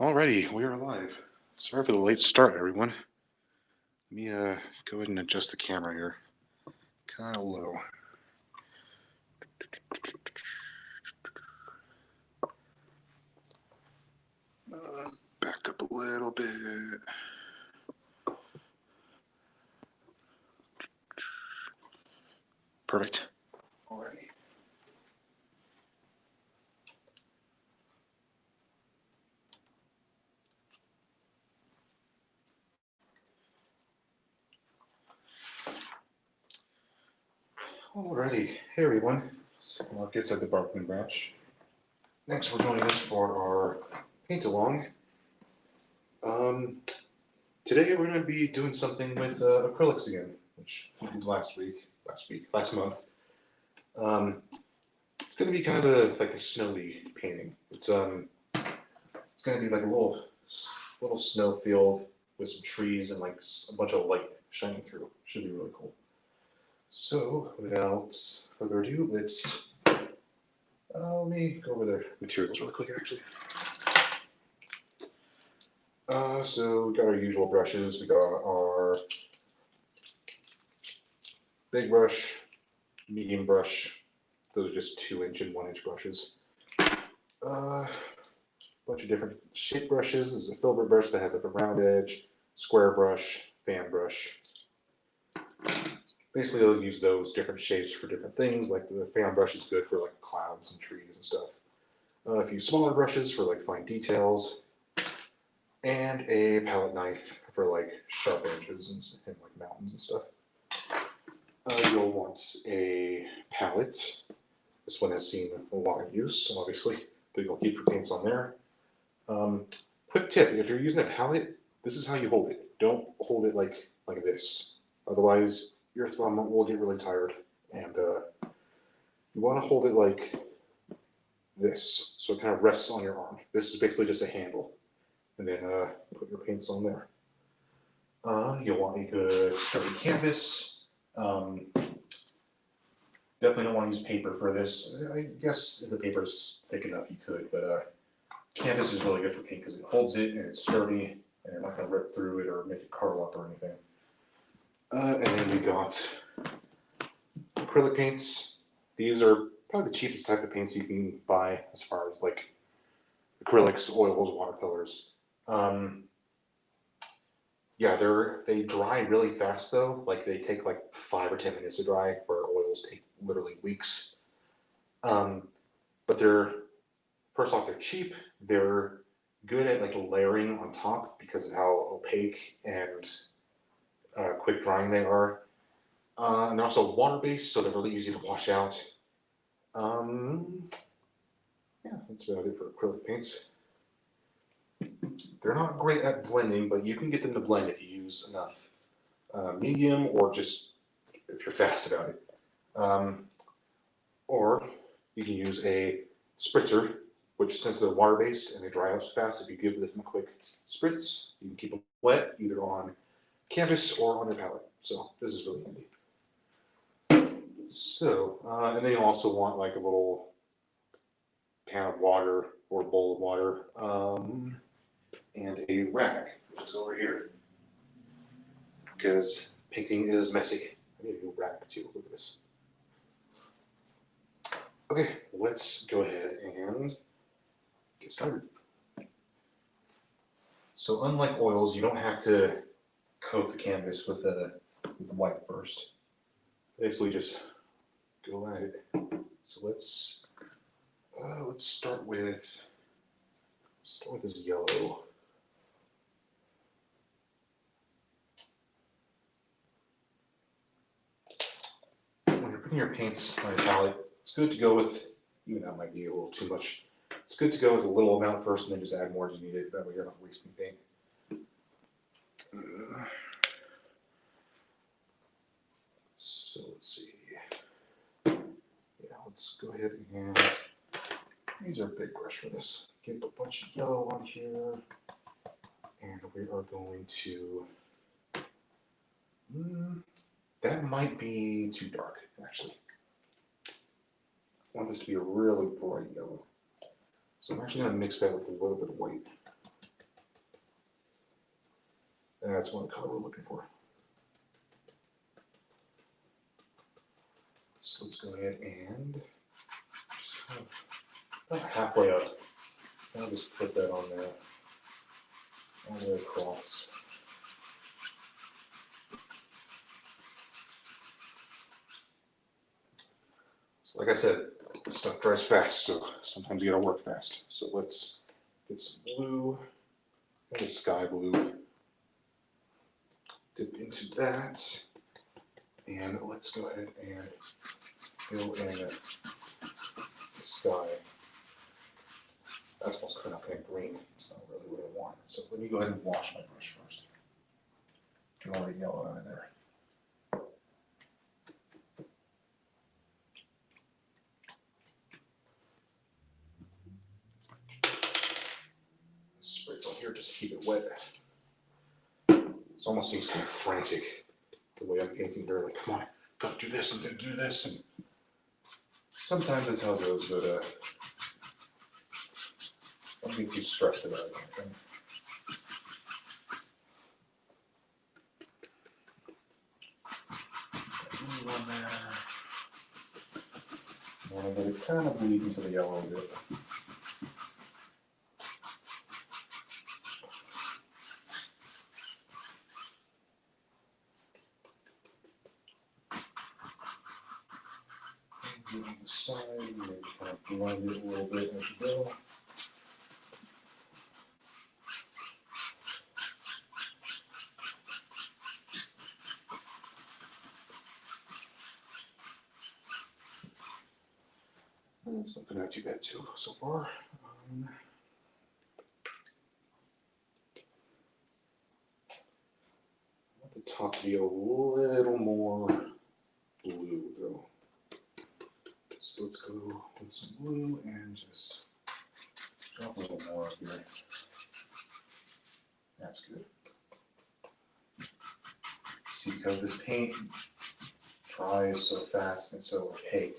Alrighty, we are live. Sorry for the late start, everyone. Let me go ahead and adjust the camera here. Kind of low. Back up a little bit. Perfect. Alrighty. Alrighty. Hey everyone. It's Marcus at the Barkman branch. Thanks for joining us for our paint along. Today we're going to be doing something with acrylics again, which we did last month. It's going to be kind of like a snowy painting. It's going to be like a little snow field with some trees and like a bunch of light shining through. Should be really cool. So without further ado, let's let me go over the materials really quick actually. So we got our usual brushes. We got our big brush, medium brush. Those are just 2-inch and 1-inch brushes. Bunch of different shape brushes. This is a filbert brush that has like a round edge, square brush, fan brush. Basically, they'll use those different shapes for different things. Like the fan brush is good for like clouds and trees and stuff. A few smaller brushes for like fine details, and a palette knife for like sharp edges and like mountains and stuff. You'll want a palette. This one has seen a lot of use, obviously, but you'll keep your paints on there. Quick tip: if you're using a palette, this is how you hold it. Don't hold it like this. Otherwise, your thumb will get really tired, and you want to hold it like this, so it kind of rests on your arm. This is basically just a handle, and then put your paints on there. You'll want a good sturdy canvas. Definitely don't want to use paper for this. I guess if the paper's thick enough, you could, but canvas is really good for paint because it holds it and it's sturdy, and you're not going to rip through it or make it curl up or anything. And then we got acrylic paints. These are probably the cheapest type of paints you can buy as far as like acrylics, oils, watercolors. Yeah, they dry really fast though. Like they take like 5 or 10 minutes to dry, where oils take literally weeks. But first off, they're cheap. They're good at like layering on top because of how opaque and quick drying they are. And they're also water-based, so they're really easy to wash out. Yeah, that's about it for acrylic paints. They're not great at blending, but you can get them to blend if you use enough medium, or just if you're fast about it. Or you can use a spritzer, which since they're water-based and they dry out so fast, if you give them a quick spritz, you can keep them wet either on canvas or on your palette. So this is really handy. So, and then you also want like a little pan of water or bowl of water, and a rag, which is over here, because painting is messy. I need a new rag too. Look at this. Okay, let's go ahead and get started. So unlike oils, you don't have to coat the canvas with the white first. Basically, just go at it. So let's start with this yellow. When you're putting your paints on your palette, it's good to go with, even that might be a little too much. It's good to go with a little amount first and then just add more as you need it. That way you're not wasting paint. So let's see. Yeah, let's go ahead and use our big brush for this. Get a bunch of yellow on here, and we are going to. That might be too dark, actually. I want this to be a really bright yellow. So I'm actually going to mix that with a little bit of white. That's one color we're looking for. So let's go ahead and just kind of about halfway up. I'll just put that on there, all the way across. So like I said, this stuff dries fast, so sometimes you gotta work fast. So let's get some blue, and a sky blue. Dip into that, and let's go ahead and fill in the sky. That's almost coming out kind of green. It's not really what I want. So let me go ahead and wash my brush first. Get all the yellow out of there. Sprays on here just to keep it wet. It almost seems kind of frantic the way I'm painting here. Like, come on, gotta do this and do this. And sometimes that's how it goes, but don't get too stressed about it. Okay? One there. And let it kind of bleed into the yellow a bit. On the side, maybe kind of blend it a little bit as you go. It's looking not too bad too so far. I want the top to be a little more blue though. So let's go with some blue and just drop a little more up here. That's good. See, because this paint dries so fast and so opaque,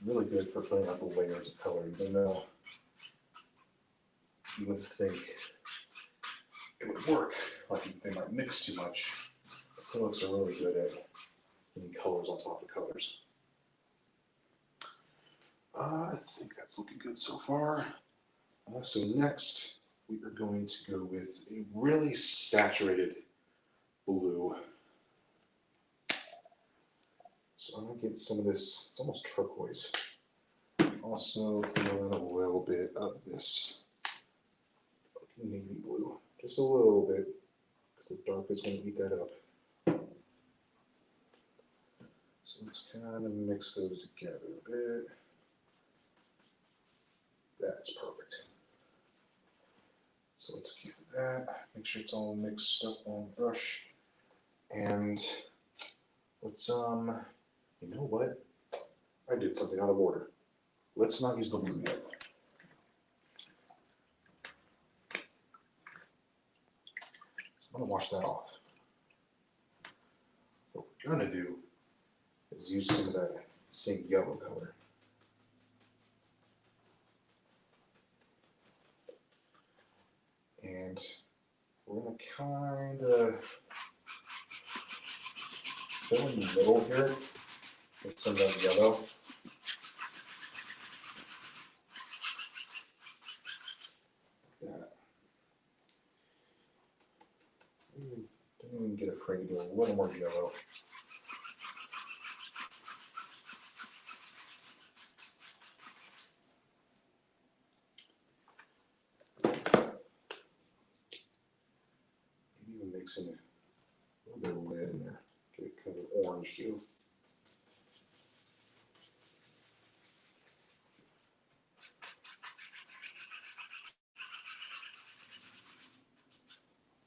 really good for putting up the layers of color, even though you would think it would work, like they might mix too much. Acrylics are really good at putting colors on top of colors. I think that's looking good so far. So next, we are going to go with a really saturated blue. So I'm going to get some of this, it's almost turquoise. Also throw in a little bit of this navy blue, just a little bit, because the dark is going to eat that up. So let's kind of mix those together a bit. That's perfect. So let's get that, make sure it's all mixed up on the brush. And let's, you know what? I did something out of order. Let's not use the blue yet. So I'm gonna wash that off. What we're gonna do is use some of that same yellow color. And we're gonna kind of fill in the middle here with some of that yellow. Don't even get afraid to do a little more yellow. Maybe even mixing a little bit of red in there, get kind of an orange hue.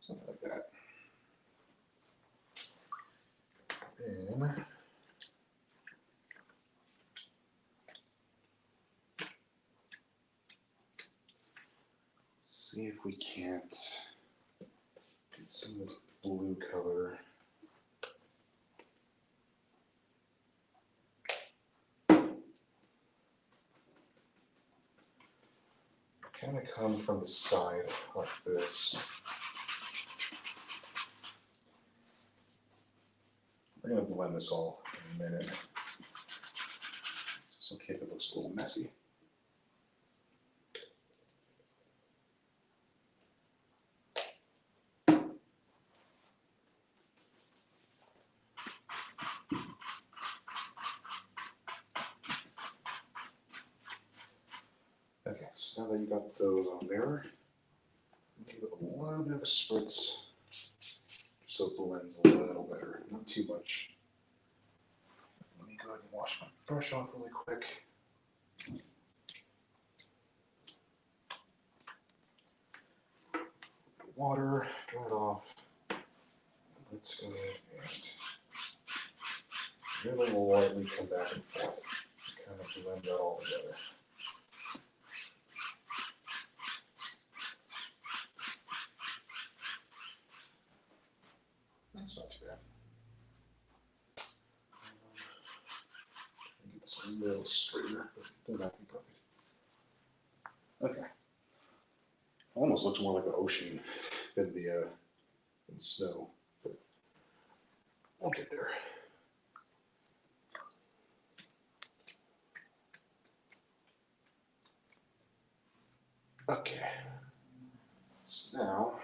Something like that. Then see if we can't get some of this blue color. Kind of come from the side like this. We're going to blend this all in a minute. It's okay if it looks a little messy. Okay, so now that you got those on there, give it a little bit of a spritz just so it blends a little better, not too much. Let me go ahead and wash my brush off really quick. Water, dry it off. Let's go ahead and really lightly come back and forth and kind of blend that all together. That's not too bad. Get this a little straighter, but doesn't have to be perfect. Okay. Almost looks more like the ocean than than snow, but we'll get there. Okay. So now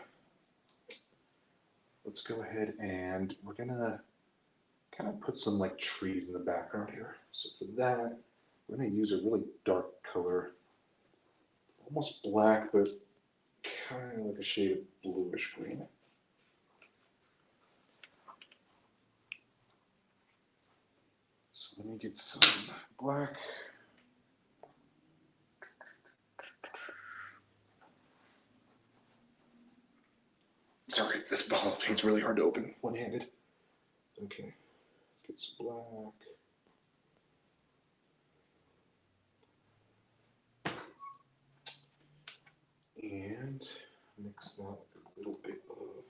let's go ahead and we're gonna kind of put some like trees in the background here. So for that, we're gonna use a really dark color, almost black, but kind of like a shade of bluish green. So let me get some black. Sorry, this bottle of paint's really hard to open one-handed. Okay, let's get some black. And mix that with a little bit of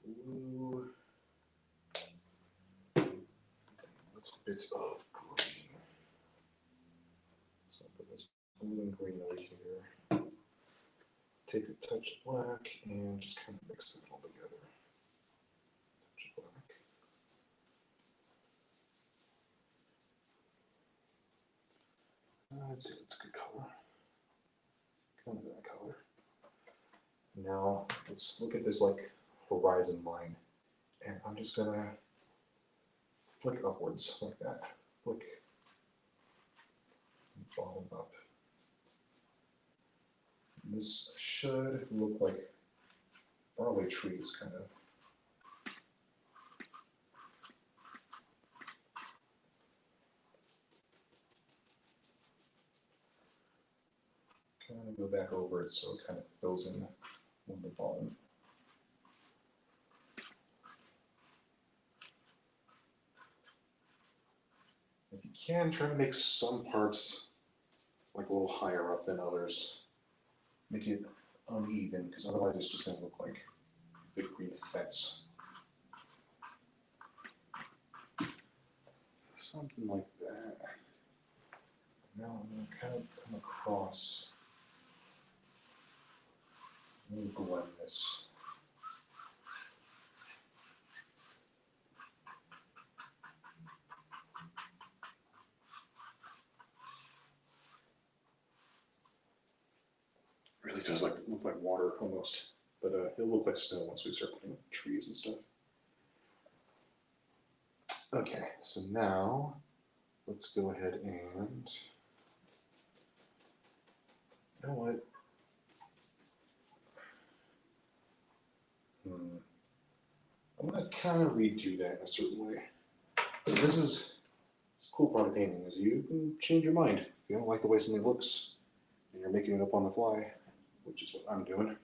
blue. Little bits of green. So I'll put this blue and green over here. Take a touch of black and just kind of mix it all together. Touch of black. I'd say that's a good color. Kind of that color. Now let's look at this like horizon line, and I'm just gonna flick upwards like that. Flick bottom up. And this should look like faraway trees, kind of. Kind of go back over it so it kind of fills in on the bottom. If you can, try to make some parts like a little higher up than others. Make it uneven, because otherwise it's just going to look like a big green fence. Something like that. Now I'm going to kind of come across and blend this. Really does look like water almost, but it'll look like snow once we start putting trees and stuff. Okay, so now let's go ahead and, you know what? I'm going to kind of redo that in a certain way. So this cool part of painting is you can change your mind. If you don't like the way something looks and you're making it up on the fly, which is what I'm doing,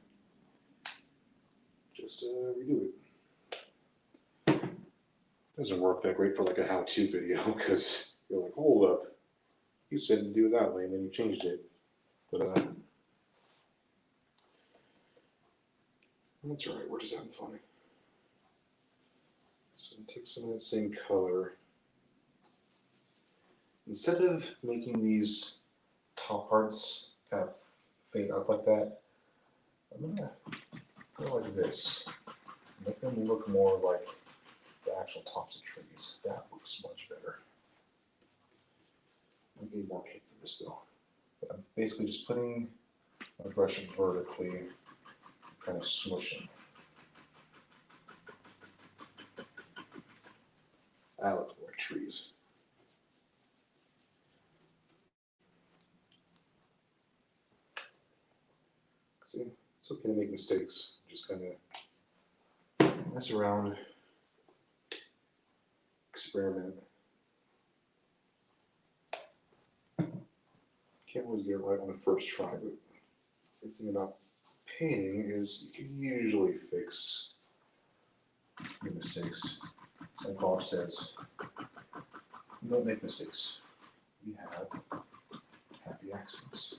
just redo it. Doesn't work that great for like a how-to video because you're like, hold up, you said to do it that way and then you changed it. But that's all right, we're just having fun. So take some of that same color. Instead of making these top parts kind of fade out like that, I'm gonna go like this. Make them look more like the actual tops of trees. That looks much better. I need more paint for this though. But I'm basically just putting my brush vertically, kind of smushing. That looks more like trees. See, it's okay to make mistakes. Just kind of mess around, experiment. Can't always get it right on the first try, but the thing about painting is you can usually fix your mistakes. It's like Bob says, you don't make mistakes. We have happy accidents.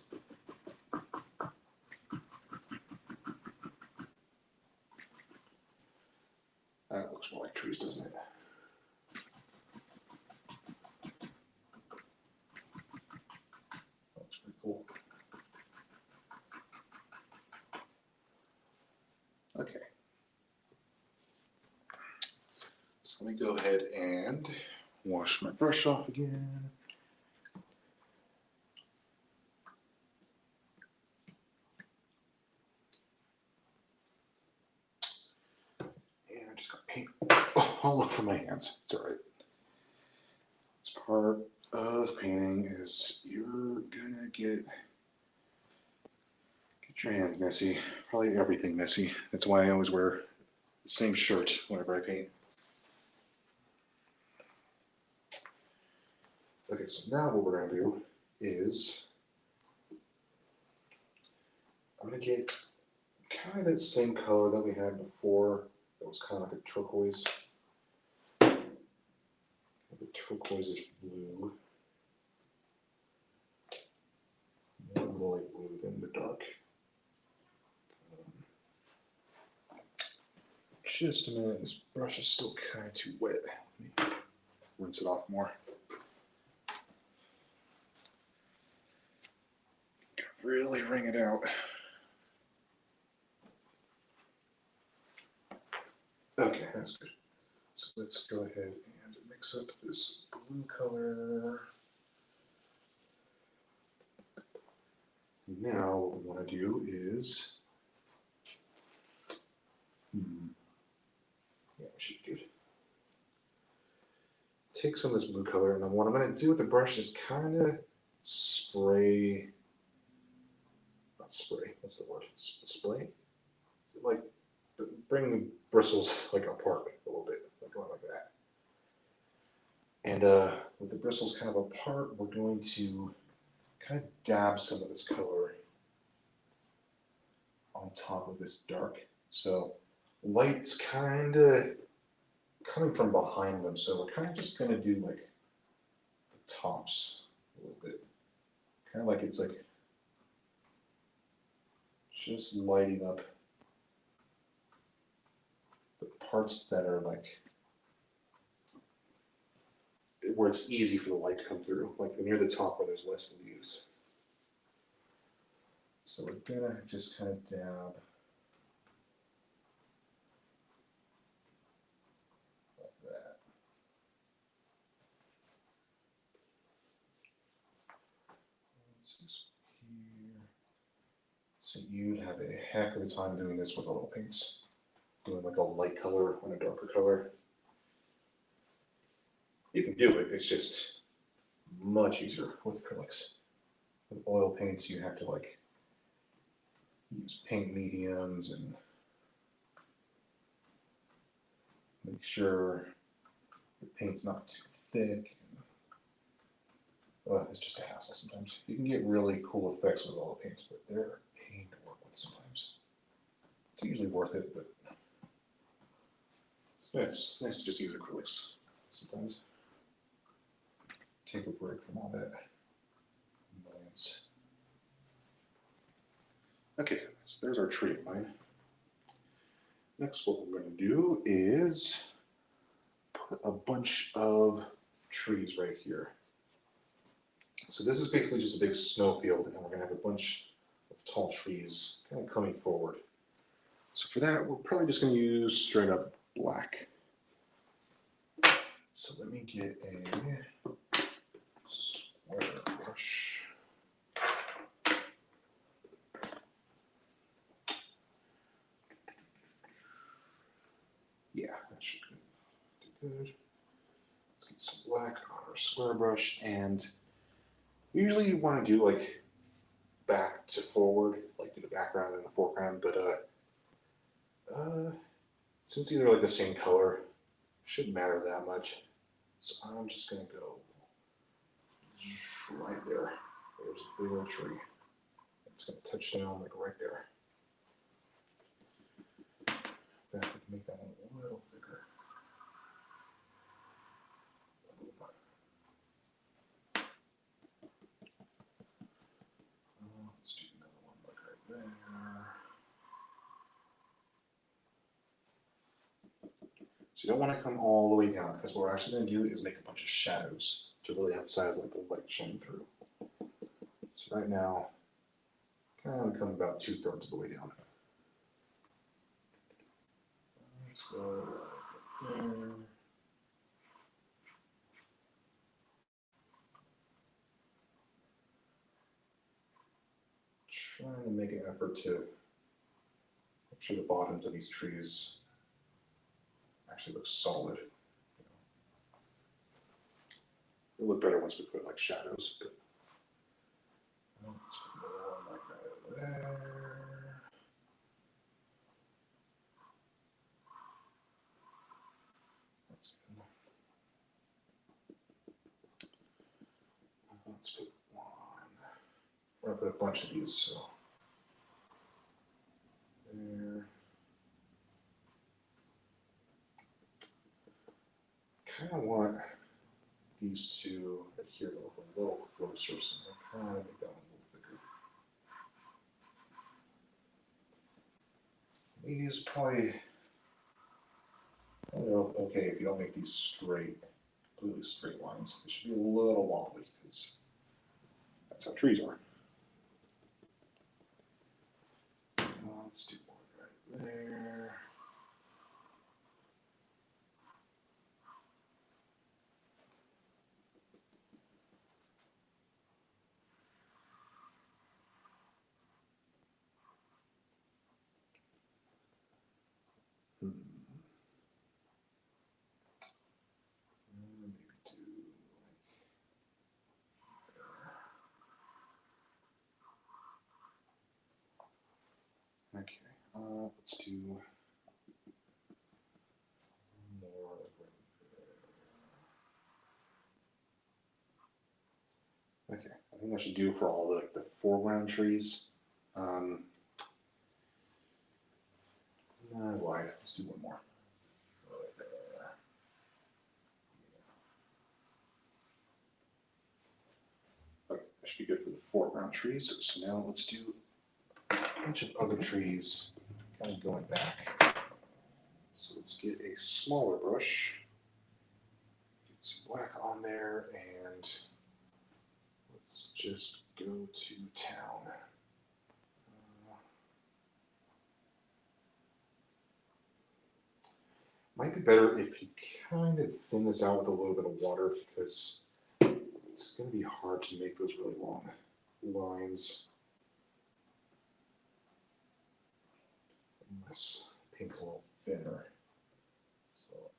That looks more like trees, doesn't it? That looks pretty cool. Okay. So let me go ahead and wash my brush off again. And I just got paint all over my hands. It's all right. It's part of painting is you're gonna get your hands messy. Probably everything messy. That's why I always wear the same shirt whenever I paint. Okay, so now what we're gonna do is I'm gonna get kind of that same color that we had before. That was kind of like a turquoise. Like a turquoise-ish blue. More light blue than the dark. Just a minute, this brush is still kind of too wet. Let me rinse it off more. Really wring it out. Okay, that's good. So let's go ahead and mix up this blue color. Now what we want to do is, yeah, we should be good. Take some of this blue color, and then what I'm going to do with the brush is kind of spray, not spray, what's the word? Splay? Like bring the bristles like apart a little bit, like going like that. And with the bristles kind of apart, we're going to kind of dab some of this color on top of this dark. So light's kind of coming from behind them, so we're kind of just going to do like the tops a little bit. Kind of like it's like just lighting up the parts that are like where it's easy for the light to come through, like near the top where there's less leaves. So we're gonna just kind of dab like that. Here. So you'd have a heck of a time doing this with oil paints, doing like a light color on a darker color. You can do it, it's just much easier with acrylics. With oil paints, you have to like use paint mediums and make sure the paint's not too thick. It's just a hassle sometimes. You can get really cool effects with oil paints, but they're a pain to work with sometimes. It's usually worth it, but it's nice to just use acrylics sometimes. Take a break from all that annoyance. Okay, so there's our tree line. Next, what we're going to do is put a bunch of trees right here. So this is basically just a big snow field, and we're going to have a bunch of tall trees kind of coming forward. So for that, we're probably just going to use straight up black. So let me get a square brush. Yeah, that should do good. Let's get some black on our square brush, and usually you want to do like back to forward, like do the background and the foreground, but since these are like the same color, shouldn't matter that much. So I'm just gonna go right there. There's a big old tree. It's gonna touch down like right there. In fact, we can make that one a little thicker. Let's do another one like right there. So you don't want to come all the way down, because what we're actually going to do is make a bunch of shadows to really emphasize like the light shining through. So right now, kind of come about 2/3 of the way down. Let's go like there. Trying to make an effort to make sure the bottoms of these trees actually look solid. It'll look better once we put like shadows. But let's put another one like right there. That's good. Let's put one. We're gonna put a bunch of these, so there. Kind of want these two here to look a little closer, so I kind of make that one a little thicker. These probably okay if you don't make these straight, completely straight lines. They should be a little wobbly because that's how trees are. Let's do one right there. Maybe do like okay. Let's do more right there. Okay, I think that should do for all the foreground trees. I lied. Let's do one more. Right there. Okay, that should be good for the foreground trees. So now let's do a bunch of other trees, kind of going back. So let's get a smaller brush, get some black on there, and let's just go to town. Might be better if you kind of thin this out with a little bit of water, because it's going to be hard to make those really long lines unless paint's a little thinner. So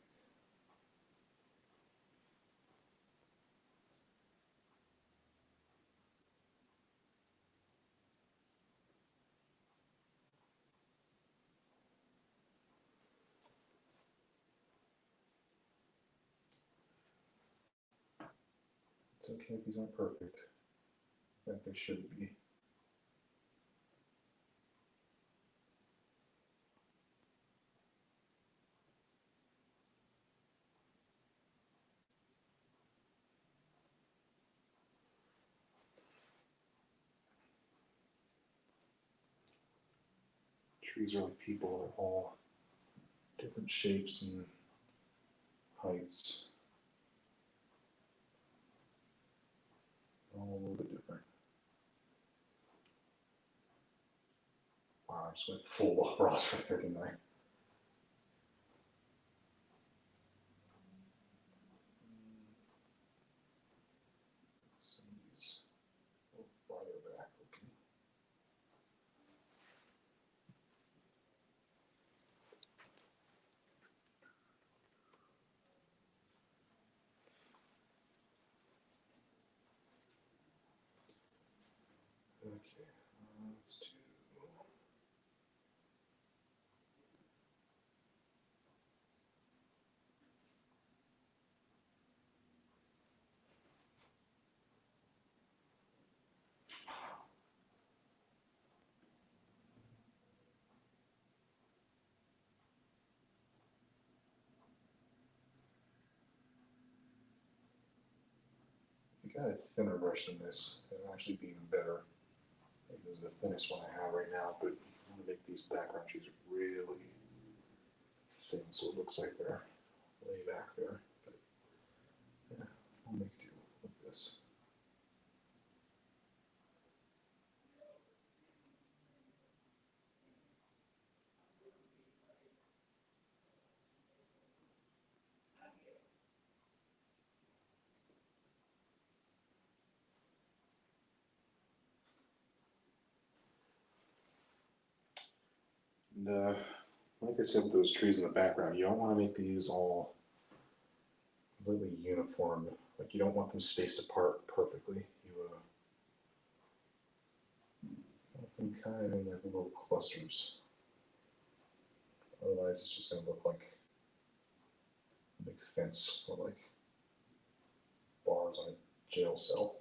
it's okay if these aren't perfect. In fact, they shouldn't be. Trees are like people, they're all different shapes and heights. All a little bit different. Wow, I just went full Bob Ross right there, didn't I? let's do. If you got a thinner brush than this, it'll actually be even better. This is the thinnest one I have right now, but I want to make these background shades really thin so it looks like they're way back there. But yeah, I'll make do with this. And like I said with those trees in the background, you don't want to make these all completely uniform. Like you don't want them spaced apart perfectly. You want them kind of in like little clusters. Otherwise, it's just going to look like a big fence or like bars on a jail cell.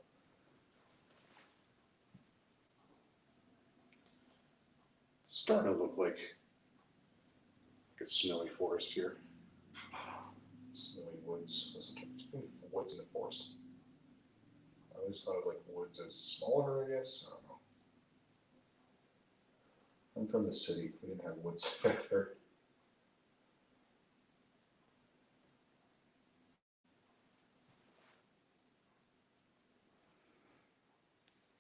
It's starting to look like a snowy forest here. Snowy woods. It's between woods and a forest. I always thought of like woods as smaller, I guess. I don't know. I'm from the city. We didn't have woods back there.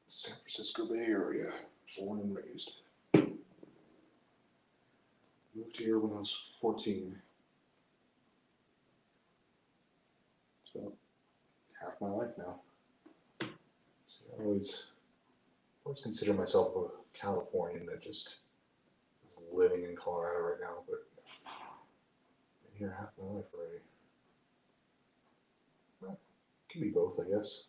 San Francisco Bay Area, born and raised. Moved here when I was 14. It's about half my life now. So I always consider myself a Californian that just is living in Colorado right now, but I've been here half my life already. Well, it can be both, I guess.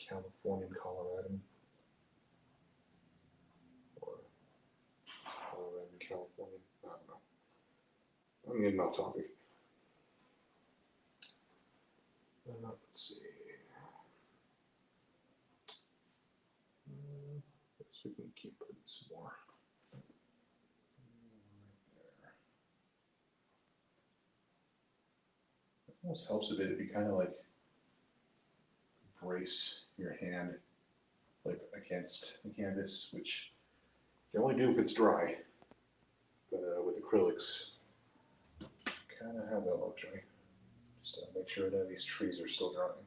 Californian Coloradan or Coloradan Californian. I don't know. I'm getting off topic. Let's see. Guess we can keep putting some more. Right there. It almost helps a bit if you kind of like brace your hand like against the canvas, which you can only do if it's dry. But with acrylics, kind of have that luxury. Just make sure that these trees are still drying.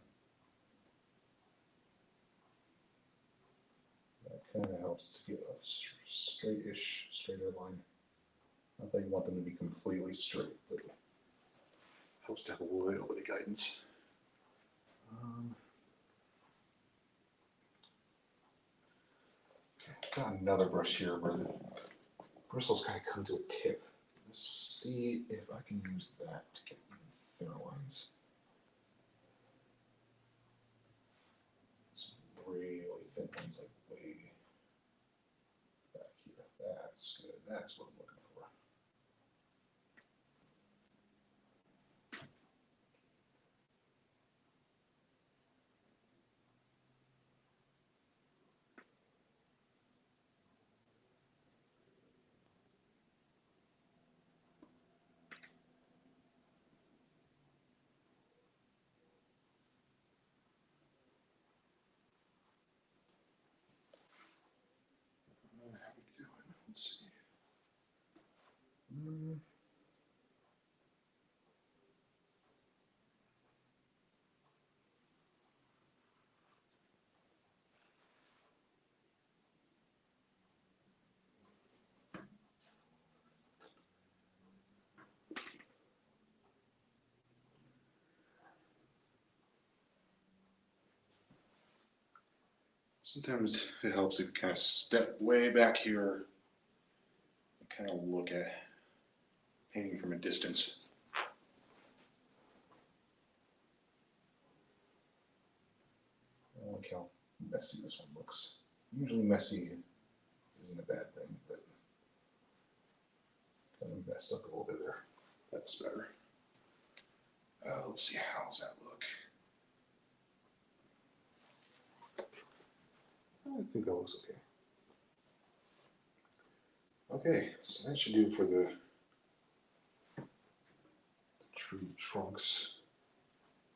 That kind of helps to get a straighter line. Not that you want them to be completely straight, but it helps to have a little bit of guidance. Okay, got another brush here where the bristles kind of come to a tip. Let's see if I can use that to get even thinner lines. Some really thin ones, like way back here. That's good. That's what I'm looking for. How we doing? Let's see. Sometimes it helps if you kind of step way back here and kind of look at painting from a distance. Look how messy this one looks. Usually messy isn't a bad thing, but kind of messed up a little bit there. That's better. Let's see, how's that look? I think that looks okay. Okay, so that should do for the tree trunks.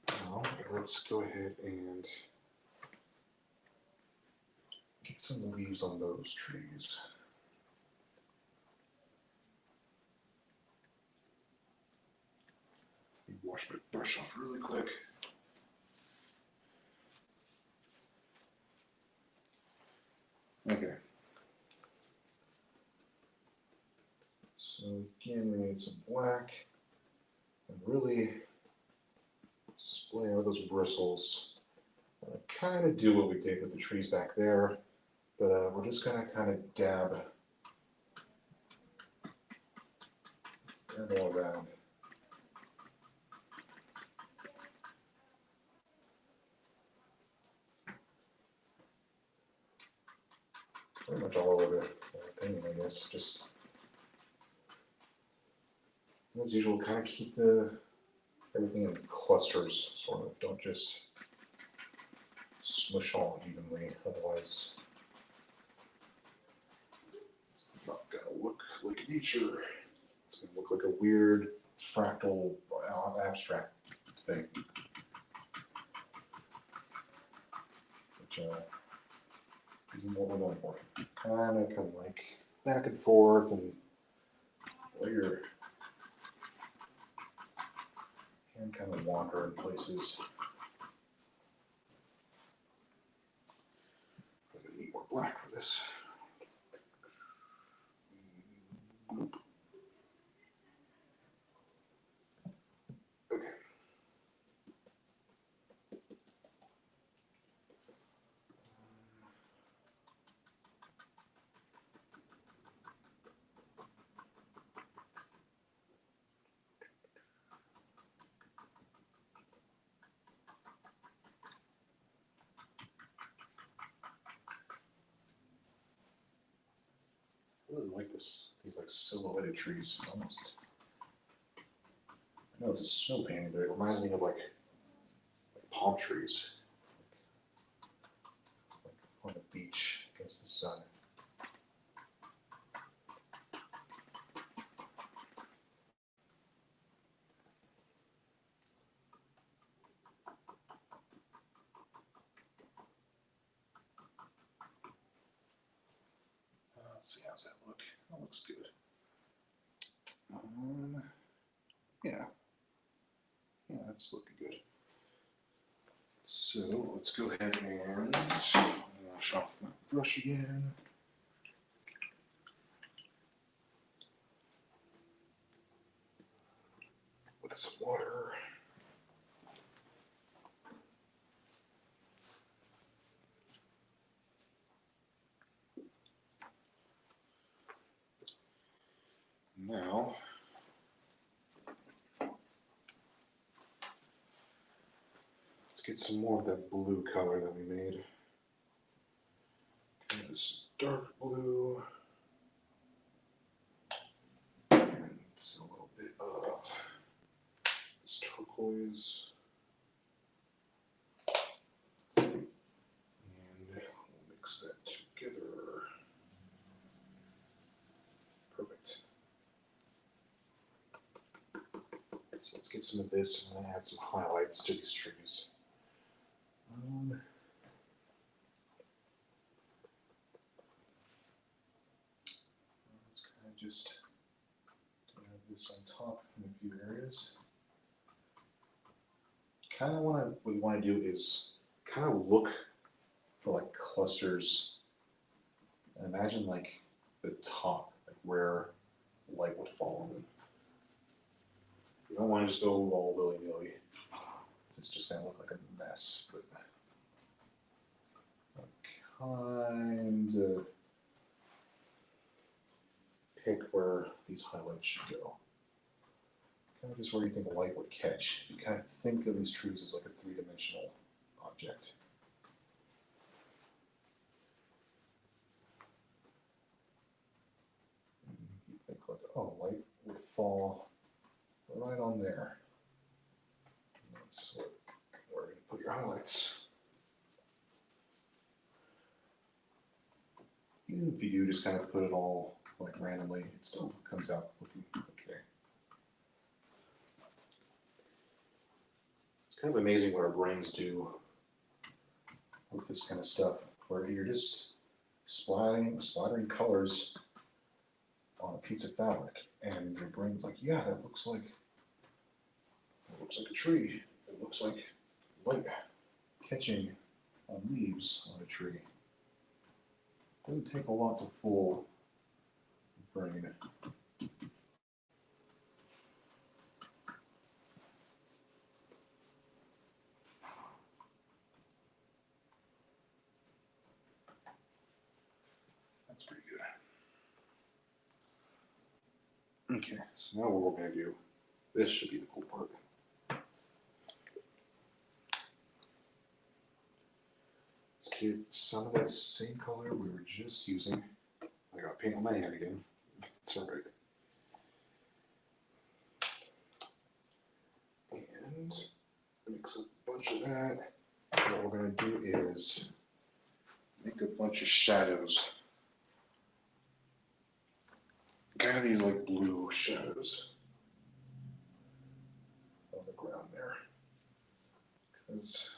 Now, let's go ahead and get some leaves on those trees. Wash my brush off really quick. Okay. So again, we need some black and really splay out those bristles. Kind of do what we did with the trees back there, but we're just gonna kind of dab all around. Pretty much all over the painting, I guess. Just as usual, kind of keep everything in clusters, sort of. Don't just smush all evenly, otherwise it's not gonna look like nature. It's gonna look like a weird fractal abstract thing. Which isn't what we're going for. Kind of like back and forth and let your hand kind of wander in places. I'm gonna need more black for this. Okay. I really like these like silhouetted trees. Almost. I know it's a snow painting, but it reminds me of like palm trees, like on the beach against the sun. Let's see, how's that look? That looks good. Yeah, that's looking good. So let's go ahead and wash off my brush again. With some water. Now, let's get some more of that blue color that we made. Kind of this dark blue. And just a little bit of this turquoise. And we'll mix that together. Perfect. So let's get some of this and add some highlights to these trees. Let's kind of just have this on top in a few areas. Kind of what we want to do is kind of look for like clusters and imagine like the top, like where light would fall on them. You don't want to just go all willy-nilly. It's just going to look like a mess, but kind of pick where these highlights should go. Kind of just where you think the light would catch. You kind of think of these trees as like a three-dimensional object. oh, light will fall right on there. That's where you put your highlights. Even if you do just kind of put it all like randomly, it still comes out looking okay. It's kind of amazing what our brains do with this kind of stuff, where you're just splattering colors on a piece of fabric, and your brain's like, yeah, that looks like a tree. It looks like light catching on leaves on a tree. It doesn't take a lot to fool the brain. That's pretty good. Okay, so now what we're going to do, this should be the cool part. Let's get some of that same color we were just using. I got paint on my hand again. It's all right. And mix a bunch of that. What we're going to do is make a bunch of shadows. Kind of these like blue shadows on the ground there. Because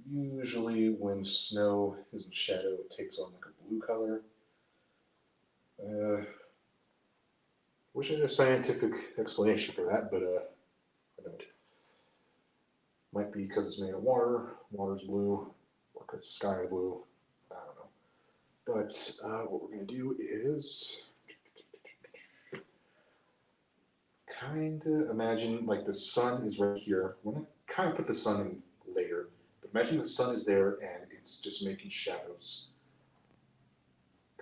usually when snow is in shadow, it takes on like a blue color. Wish I had a scientific explanation for that, but I don't. Might be because it's made of water, water's blue, or because the sky is blue. I don't know. But what we're going to do is kind of imagine like the sun is right here. We're going to kind of put the sun in later, but imagine the sun is there and it's just making shadows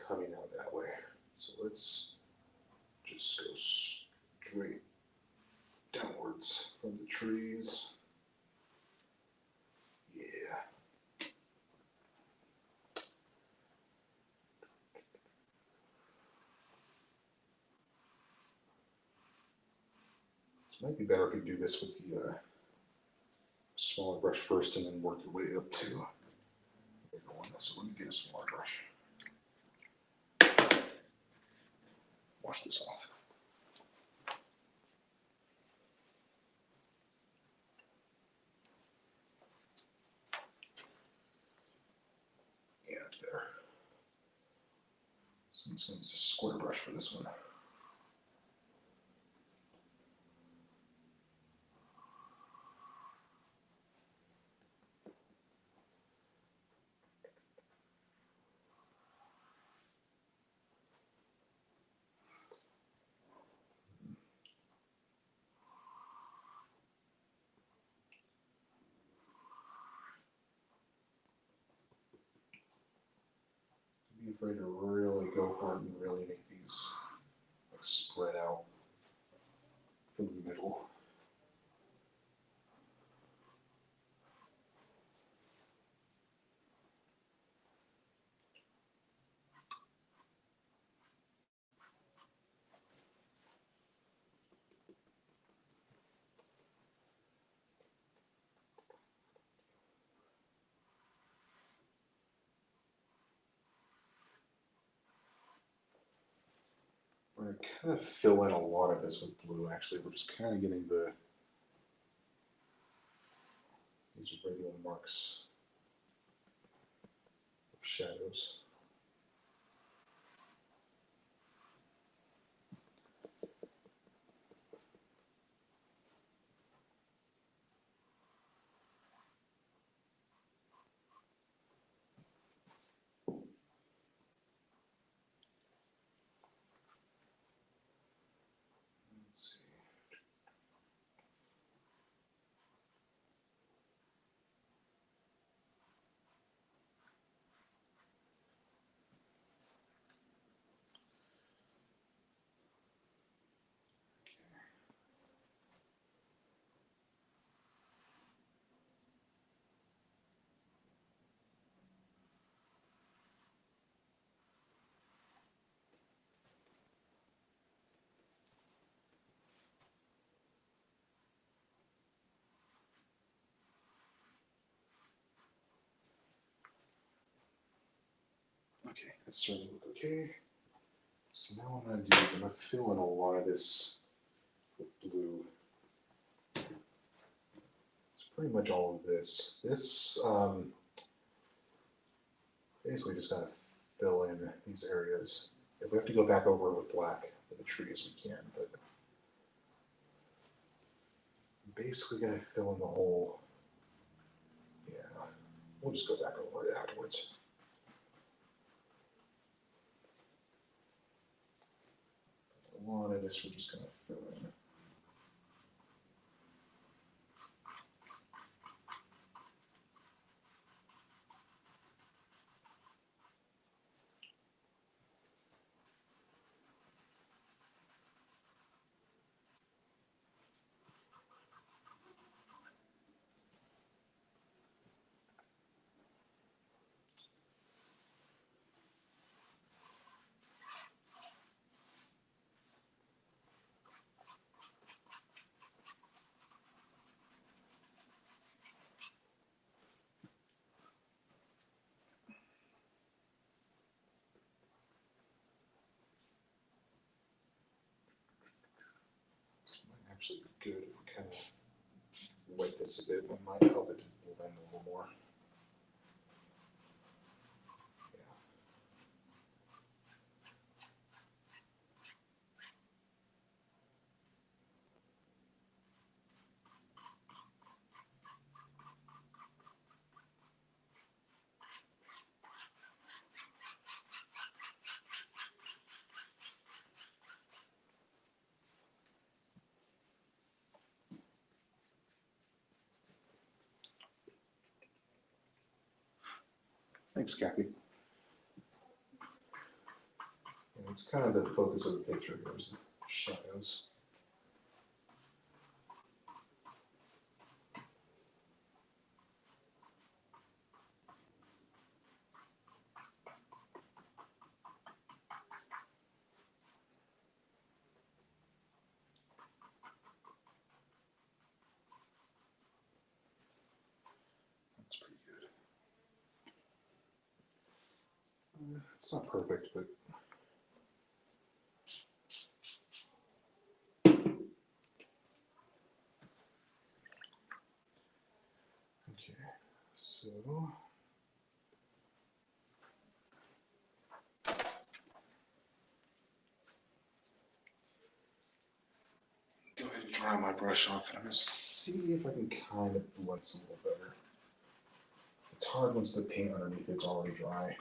coming out that way. So let's just go straight downwards from the trees. Yeah. This might be better if you do this with the smaller brush first and then work your way up to the bigger one. So let me get a smaller brush. Wash this off. Yeah, it's better. So I'm just going to use a square brush for this one. Be afraid to really go hard and really make these like spread out from the middle. We're going to kind of fill in a lot of this with blue, actually. We're just kind of getting these regular marks of shadows. Let's see. Okay, that's starting to look okay. So now what I'm going to do is I'm going to fill in a lot of this with blue. It's pretty much all of this. This basically just got to fill in these areas. If we have to go back over with black for the trees, we can, but I'm basically going to fill in the whole, yeah, we'll just go back over it afterwards. A lot of this we're just going to fill in. This might actually be good if we kind of wet this a bit. That might help it blend a little more. Thanks, Kathy. And it's kind of the focus of the picture here is the shadows. That's pretty good. It's not perfect, but okay. So go ahead and dry my brush off, and I'm going to see if I can kind of blend some a little better. It's hard once the paint underneath it's already dry.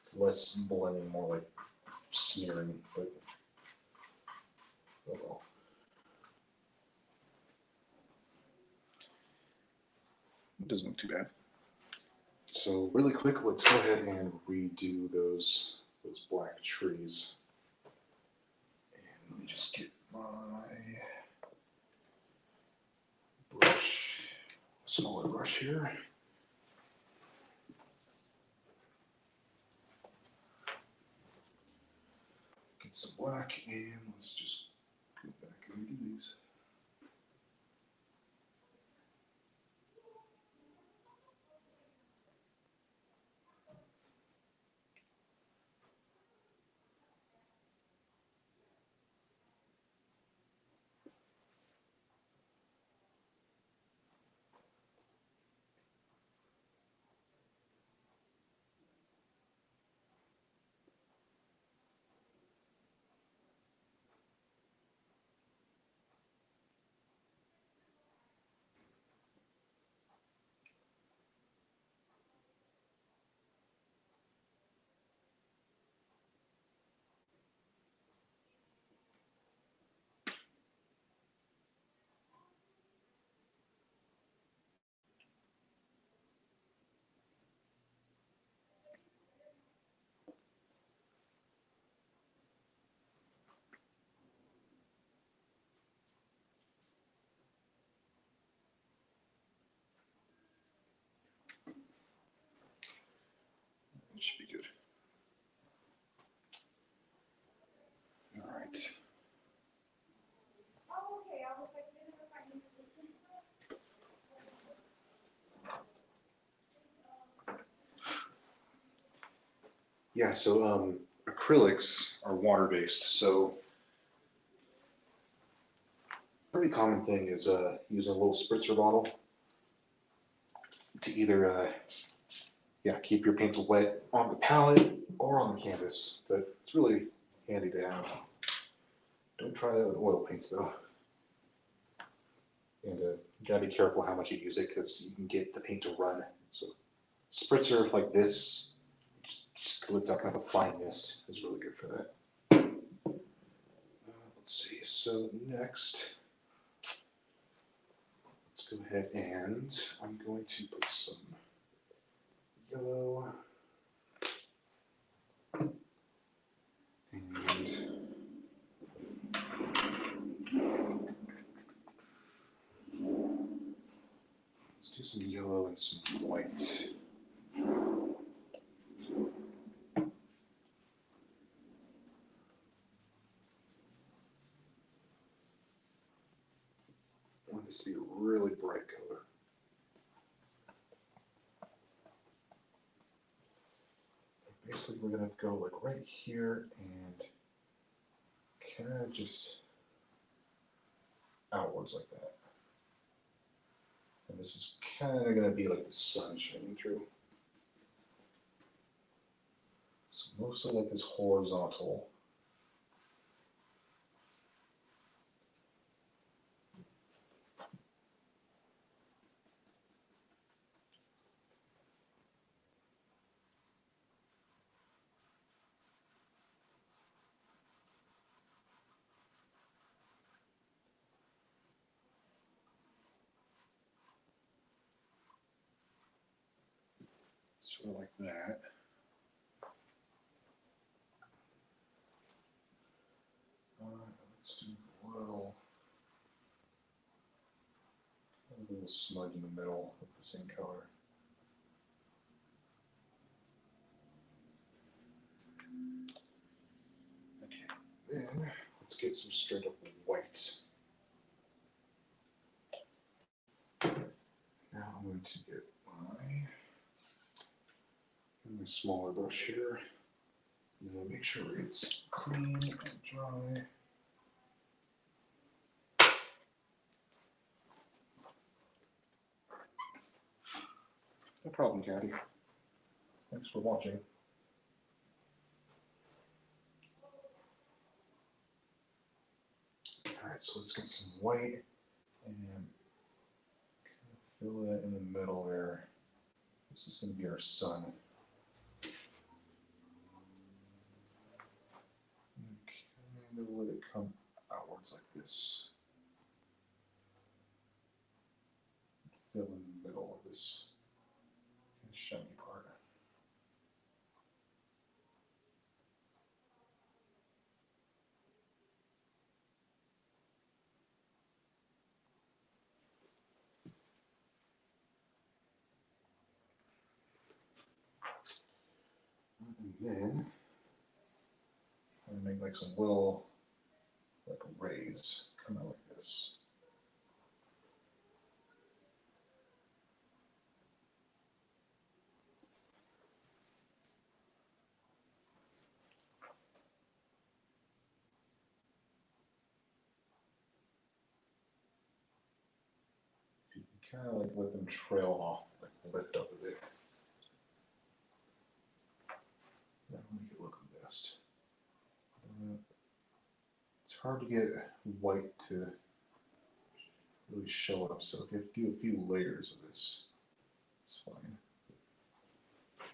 It's less blending, more like smearing, but oh well. It doesn't look too bad. So really quick, let's go ahead and redo those black trees. And let me just get my brush, smaller brush here. Get some black, and let's just go back and redo these. It should be good. All right. Yeah, so acrylics are water-based, so pretty common thing is using a little spritzer bottle to either yeah, keep your paints wet on the palette or on the canvas, but it's really handy to have. Don't try that with oil paints though. And you gotta be careful how much you use it because you can get the paint to run. So spritzer like this, just lets out kind of a fine mist, is really good for that. Let's see, so next, let's go ahead and I'm going to put some yellow and let's do some yellow and some white. I want this to be a really bright color. Basically, we're gonna go like right here and kind of just outwards like that. And this is kind of gonna be like the sun shining through. So mostly like this horizontal. Sort of like that. Let's do a little smudge in the middle of the same color. Okay, then let's get some straight up white. Now I'm going to get my smaller brush here. And then make sure it's clean and dry. No problem, Kathy. Thanks for watching. Alright, so let's get some white and fill that in the middle there. This is going to be our sun. And kind of let it come outwards like this. Fill in the middle of this shiny part. And then I'm gonna make like some little like rays come out like this. You can kind of like let them trail off, like lift up a bit. That'll make it look the best. It's hard to get white to really show up, so if you have to do a few layers of this, it's fine. That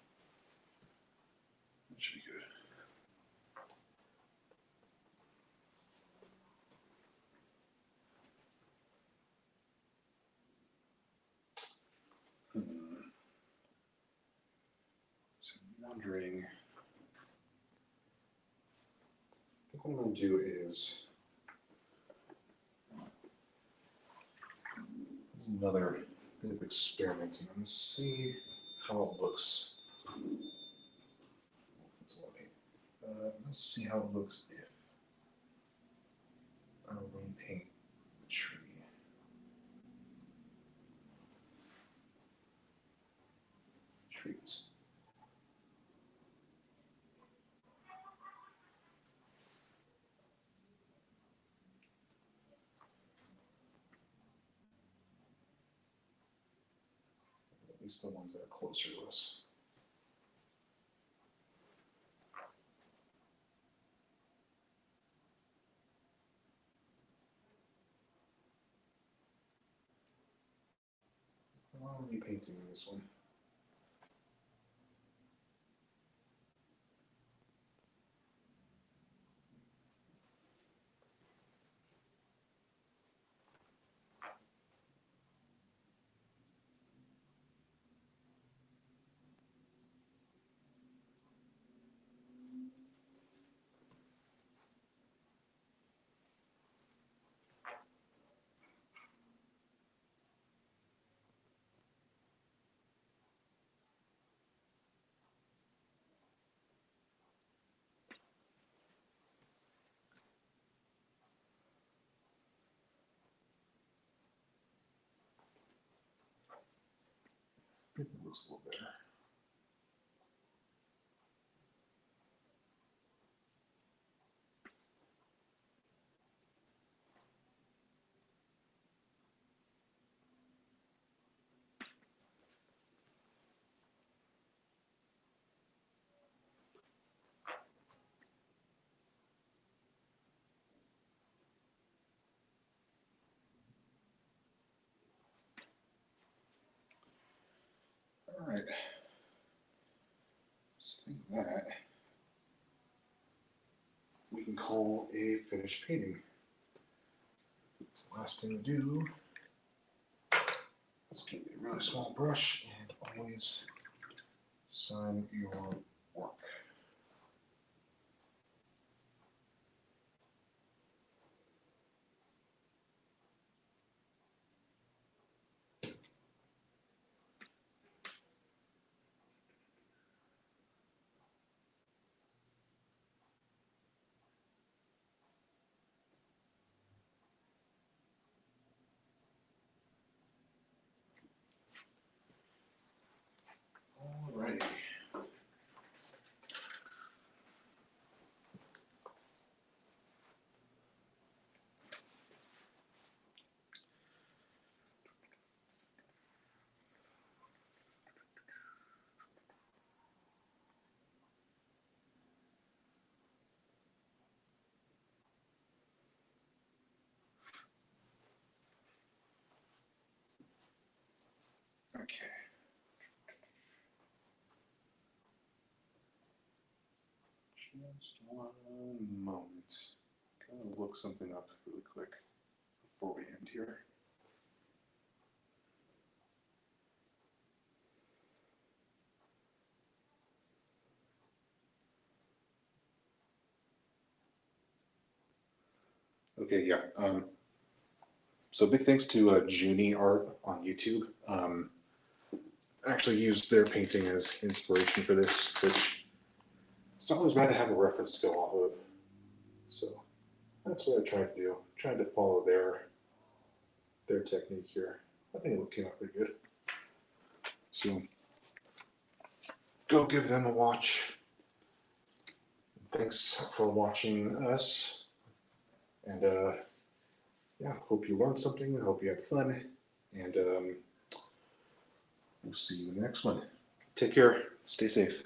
should be good. So I'm wondering, I think what I'm going to do is, another bit of experimenting and see how it looks. Let's see how it looks if I rain paint the tree. Trees. least the ones that are closer to us. I'll be painting this one. I think it looks a little better. All right. So I think that we can call a finished painting. So last thing to do, let's get a really small brush and always sign your work. All right. Okay. Just one moment. Gotta look something up really quick before we end here. Okay, yeah. So big thanks to Junie Art on YouTube. I actually used their painting as inspiration for this, which it's not always bad to have a reference to go off of. So that's what I tried to do. Tried to follow their technique here. I think it came out pretty good. So go give them a watch. Thanks for watching us. And yeah, hope you learned something. Hope you had fun. And we'll see you in the next one. Take care. Stay safe.